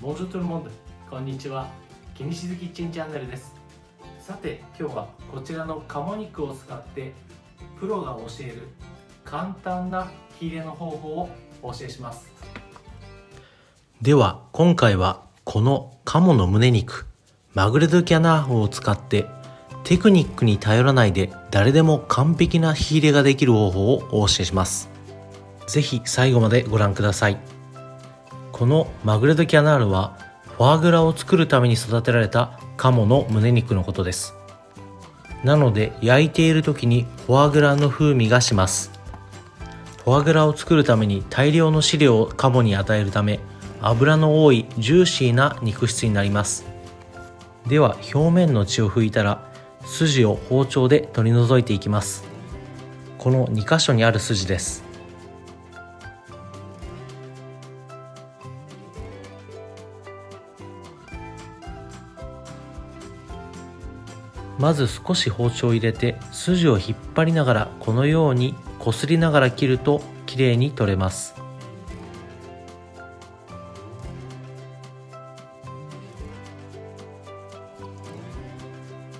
ボンジュールトゥルモンド、こんにちは。キニシズキッチンチャンネルです。さて、今日はこちらの鴨肉を使ってプロが教える簡単な火入れの方法をお教えします。では今回はこの鴨の胸肉マグレドキャナーフを使ってテクニックに頼らないで誰でも完璧な火入れができる方法をお教えします。ぜひ最後までご覧ください。このマグレドキャナールはフォアグラを作るために育てられた鴨の胸肉のことです。なので焼いている時にフォアグラの風味がします。フォアグラを作るために大量の飼料を鴨に与えるため、脂の多いジューシーな肉質になります。では表面の血を拭いたら筋を包丁で取り除いていきます。この2箇所にある筋です。まず少し包丁を入れて筋を引っ張りながらこのようにこすりながら切るときれいに取れます。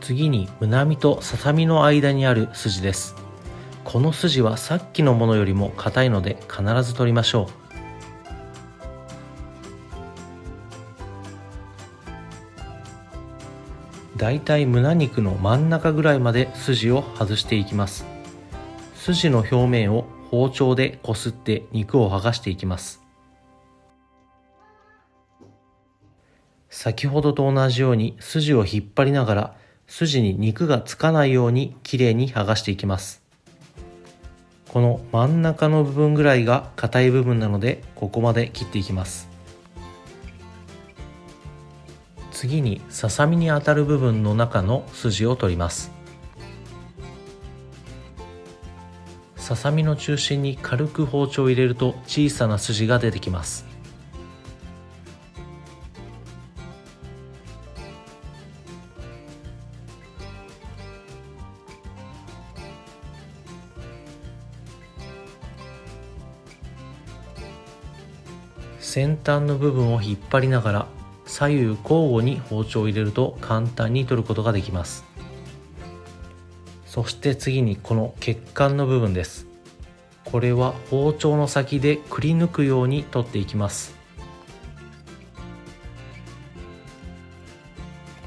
次に胸身とささみの間にある筋です。この筋はさっきのものよりも硬いので必ず取りましょう。だいたい胸肉の真ん中ぐらいまで筋を外していきます。筋の表面を包丁でこすって肉を剥がしていきます。先ほどと同じように筋を引っ張りながら筋に肉がつかないようにきれいに剥がしていきます。この真ん中の部分ぐらいが硬い部分なのでここまで切っていきます。次にささみに当たる部分の中の筋を取ります。ささみの中心に軽く包丁を入れると小さな筋が出てきます。先端の部分を引っ張りながら左右交互に包丁を入れると簡単に取ることができます。そして次にこの血管の部分です。これは包丁の先でくり抜くように取っていきます。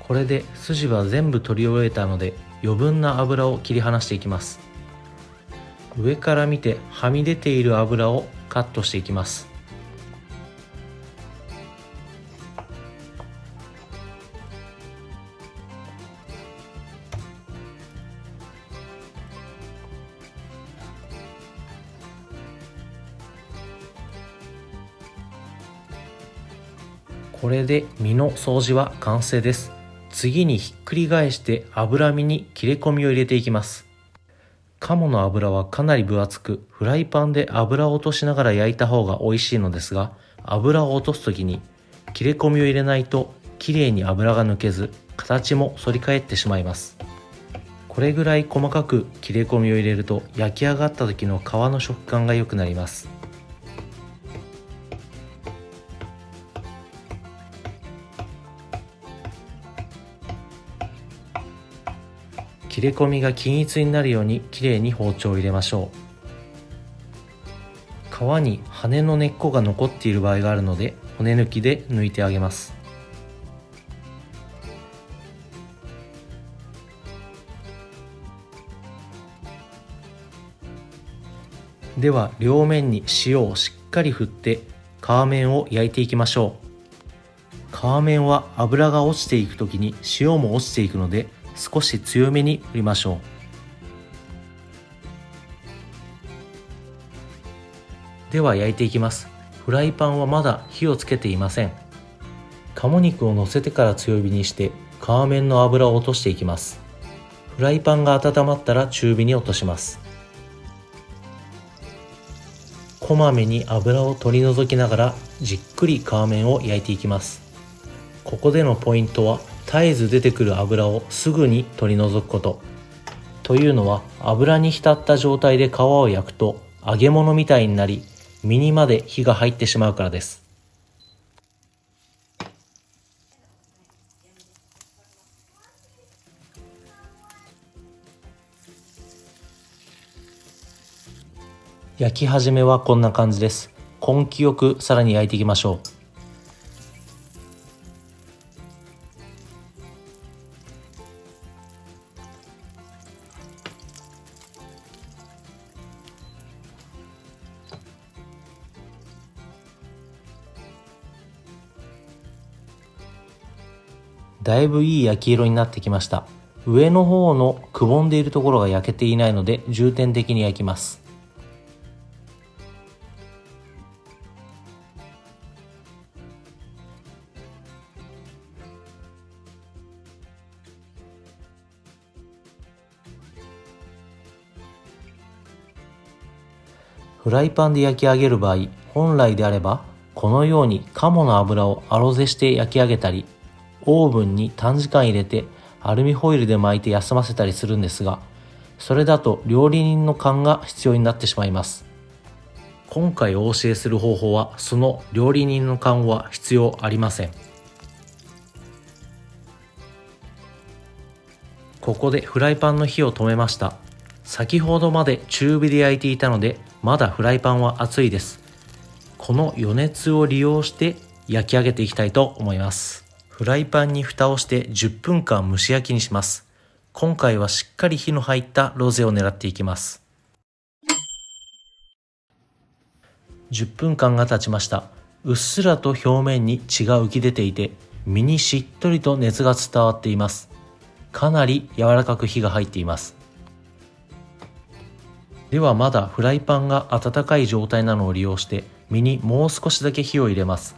これで筋は全部取り終えたので余分な脂を切り離していきます。上から見てはみ出ている脂をカットしていきます。これで身の掃除は完成です。次にひっくり返して脂身に切れ込みを入れていきます。鴨の脂はかなり分厚く、フライパンで油を落としながら焼いた方が美味しいのですが、油を落とす時に切れ込みを入れないときれいに油が抜けず、形も反り返ってしまいます。これぐらい細かく切れ込みを入れると焼き上がった時の皮の食感が良くなります。切れ込みが均一になるようにきれいに包丁を入れましょう。皮に羽の根っこが残っている場合があるので骨抜きで抜いてあげます。では両面に塩をしっかり振って皮面を焼いていきましょう。皮面は油が落ちていくときに塩も落ちていくので少し強めに振りましょう。では焼いていきます。フライパンはまだ火をつけていません。鴨肉を乗せてから強火にして皮面の油を落としていきます。フライパンが温まったら中火に落とします。こまめに油を取り除きながらじっくり皮面を焼いていきます。ここでのポイントは絶えず出てくる油をすぐに取り除くこと。というのは油に浸った状態で皮を焼くと揚げ物みたいになり身にまで火が入ってしまうからです。焼き始めはこんな感じです。根気よくさらに焼いていきましょう。だいぶいい焼き色になってきました。上の方のくぼんでいるところが焼けていないので重点的に焼きます。フライパンで焼き上げる場合、本来であればこのように鴨の油をアロゼして焼き上げたり、オーブンに短時間入れてアルミホイルで巻いて休ませたりするんですが、それだと料理人の勘が必要になってしまいます。今回お教えする方法はその料理人の勘は必要ありません。ここでフライパンの火を止めました。先ほどまで中火で焼いていたのでまだフライパンは熱いです。この余熱を利用して焼き上げていきたいと思います。フライパンに蓋をして10分間蒸し焼きにします。今回はしっかり火の入ったロゼを狙っていきます。10分間が経ちました。うっすらと表面に血が浮き出ていて、身にしっとりと熱が伝わっています。かなり柔らかく火が入っています。ではまだフライパンが温かい状態なのを利用して身にもう少しだけ火を入れます。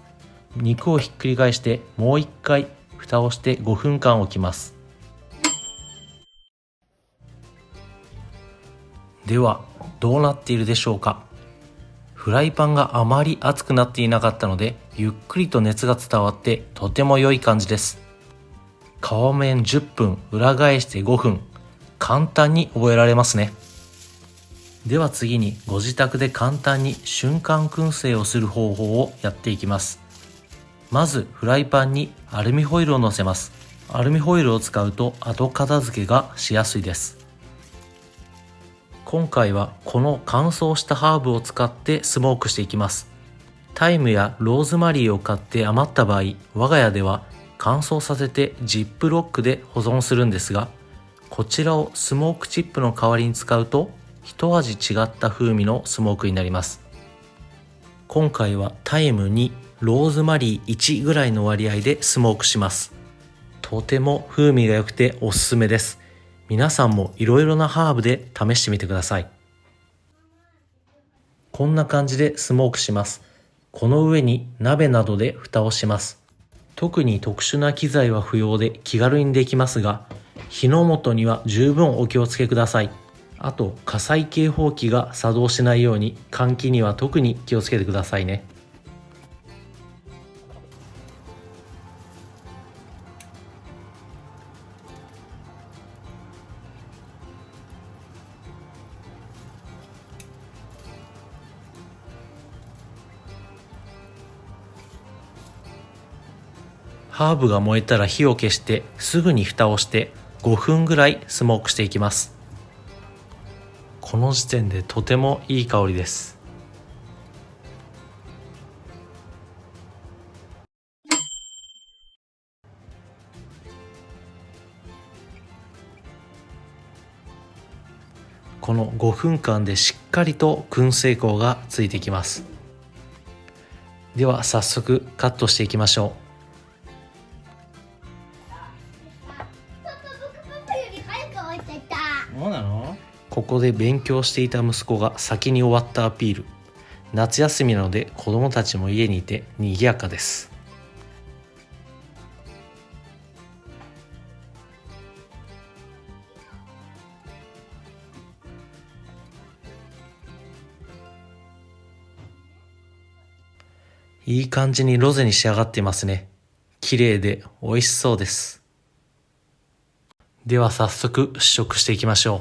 肉をひっくり返してもう一回蓋をして5分間置きます。ではどうなっているでしょうか。フライパンがあまり熱くなっていなかったのでゆっくりと熱が伝わってとても良い感じです。皮面10分裏返して5分、簡単に覚えられますね。では次にご自宅で簡単に瞬間燻製をする方法をやっていきます。まずフライパンにアルミホイルを乗せます。アルミホイルを使うと後片付けがしやすいです。今回はこの乾燥したハーブを使ってスモークしていきます。タイムやローズマリーを買って余った場合、我が家では乾燥させてジップロックで保存するんですが、こちらをスモークチップの代わりに使うと一味違った風味のスモークになります。今回はタイム2、ローズマリー1ぐらいの割合でスモークします。とても風味が良くておすすめです。皆さんもいろいろなハーブで試してみてください。こんな感じでスモークします。この上に鍋などで蓋をします。特に特殊な機材は不要で気軽にできますが、火の元には十分お気をつけください。あと火災警報器が作動しないように換気には特に気をつけてくださいね。ハーブが燃えたら火を消してすぐに蓋をして5分ぐらいスモークしていきます。この時点でとてもいい香りです。この5分間でしっかりと燻製香がついてきます。では早速カットしていきましょう。そうなの？ここで勉強していた息子が先に終わったアピール。夏休みなので子供たちも家にいて賑やかです。いい感じにロゼに仕上がっていますね。綺麗で美味しそうです。では早速試食していきましょう。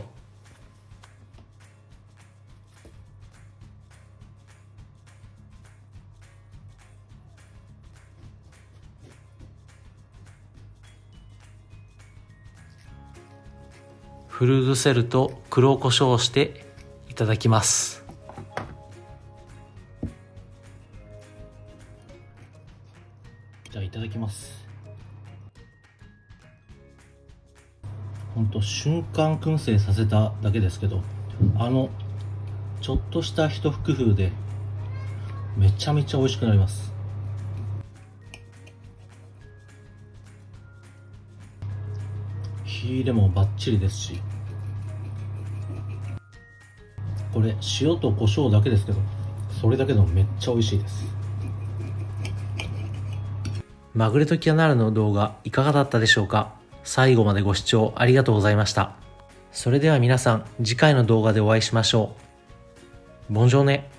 フルーズセルと黒胡椒をしていただきます。じゃあいただきます。ほんと瞬間燻製させただけですけど、ちょっとした一工夫でめちゃめちゃ美味しくなります。火入れもバッチリですし、これ塩と胡椒だけですけど、それだけでもめっちゃ美味しいです。マグレトキャナールの動画いかがだったでしょうか。最後までご視聴ありがとうございました。それでは皆さん、次回の動画でお会いしましょう。ボンジョーネ。